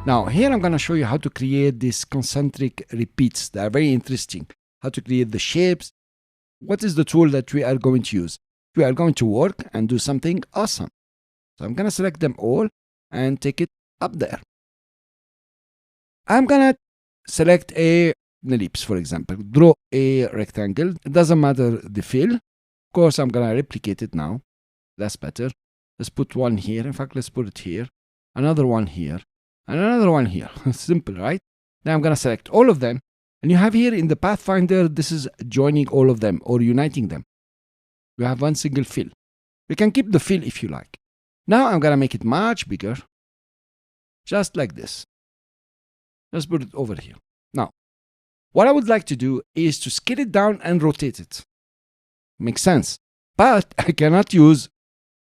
Now here I'm going to show you how to create these concentric repeats. They are very interesting. How to create the shapes. What is the tool that we are going to use? We are going to work and do something awesome. So I'm going to select them all and take it up there. I'm going to select an ellipse, for example. Draw a rectangle. It doesn't matter the fill. Of course, I'm going to replicate it now. That's better. Let's put one here. In fact, let's put it here. Another one here. And another one here. Simple, right? Now I'm going to select all of them. And you have here in the Pathfinder, this is joining all of them or uniting them. You have one single fill. You can keep the fill if you like. Now I'm going to make it much bigger. Just like this. Let's put it over here. Now, what I would like to do is to scale it down and rotate it. Makes sense. But I cannot use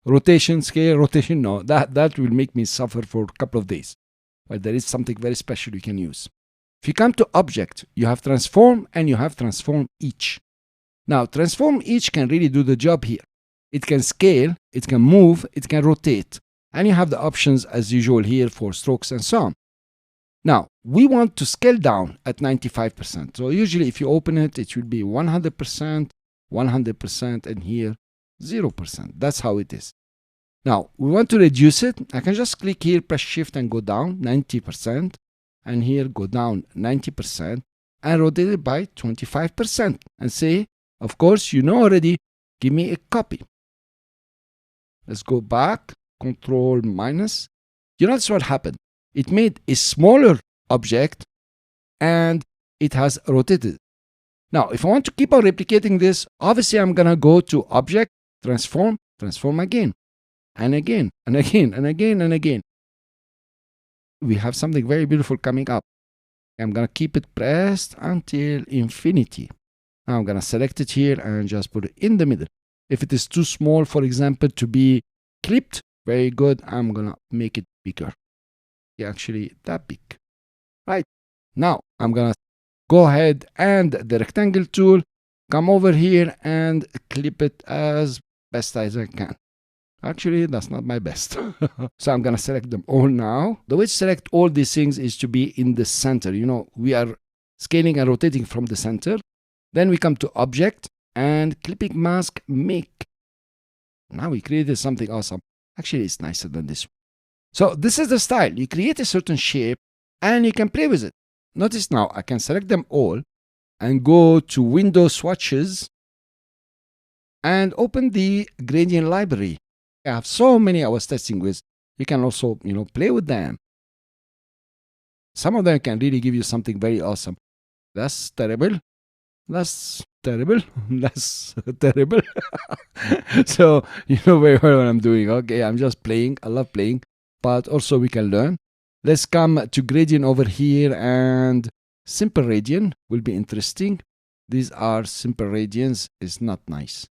rotation, scale, rotation. No, that will make me suffer for a couple of days. But there is something very special you can use. If you come to Object, you have Transform and you have Transform Each. Now, Transform Each can really do the job here. It can scale, it can move, it can rotate. And you have the options as usual here for strokes and so on. Now, we want to scale down at 95%. So usually if you open it, it will be 100%, 100%, and here 0%. That's how it is. Now, we want to reduce it. I can just click here, press Shift and go down 90%. And here go down 90% and rotate it by 25%. And say, of course, you know already, give me a copy. Let's go back, Control minus. You notice what happened? It made a smaller object and it has rotated. Now, if I want to keep on replicating this, obviously I'm going to go to Object, Transform, Transform again, and again, and again, and again, and again. We have something very beautiful coming up. I'm going to keep it pressed until infinity. Now I'm going to select it here and just put it in the middle. If it is too small, for example, to be clipped, very good, I'm going to make it bigger. Actually, that big. Right. Now I'm going to go ahead and the rectangle tool, come over here and clip it as best as I can. Actually, that's not my best. So I'm going to select them all now. The way to select all these things is to be in the center. You know, we are scaling and rotating from the center. Then we come to Object and clipping mask, make. Now we created something awesome. Actually, it's nicer than this one. So this is the style. You create a certain shape and you can play with it. Notice now, I can select them all and go to Window Swatches and open the gradient library. I have so many I was testing with. You can also, play with them. Some of them can really give you something very awesome. That's terrible. That's terrible. That's terrible. So, you know very well what I'm doing. Okay, I'm just playing. I love playing. But also we can learn. Let's come to gradient over here and simple radian will be interesting. These are simple radians. It's not nice.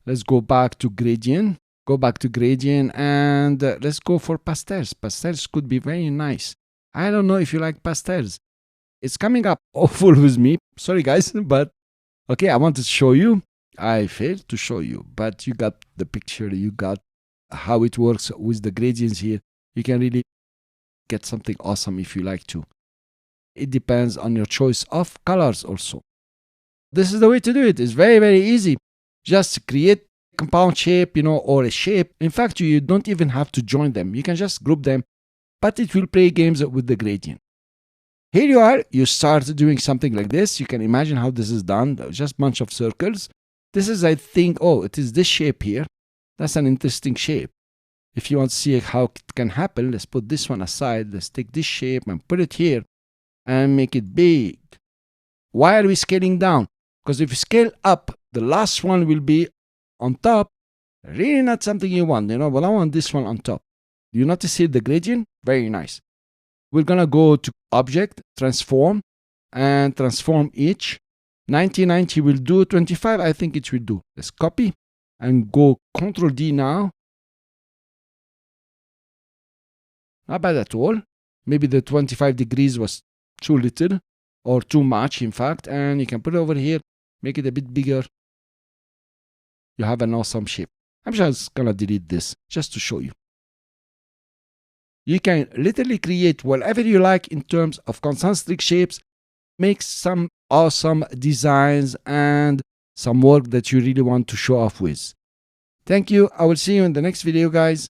Let's go back to gradient. Go back to gradient and let's go for pastels. Pastels could be very nice. I don't know if you like pastels. It's coming up awful with me. Sorry guys, but okay, I wanted to show you. I failed to show you, but you got the picture. You got how it works with the gradients here. You can really get something awesome if you like to. It depends on your choice of colors also. This is the way to do it. It's very, very easy. Just create compound shape, or a shape. In fact, you don't even have to join them. You can just group them, but it will play games with the gradient. Here you are. You start doing something like this. You can imagine how this is done. Just a bunch of circles. This is, I think, it is this shape here. That's an interesting shape. If you want to see how it can happen, let's put this one aside. Let's take this shape and put it here and make it big. Why are we scaling down? Because if you scale up, the last one will be on top. Really not something you want, but I want this one on top. Do you notice here the gradient? Very nice. We're going to go to Object, Transform, and Transform Each. 90 will do. 25, I think it will do. Let's copy and go Control D now. Not bad at all. Maybe the 25 degrees was too little or too much, in fact. And you can put it over here, make it a bit bigger. You have an awesome shape. I'm just going to delete this just to show you. You can literally create whatever you like in terms of concentric shapes, make some awesome designs and some work that you really want to show off with. Thank you. I will see you in the next video, guys.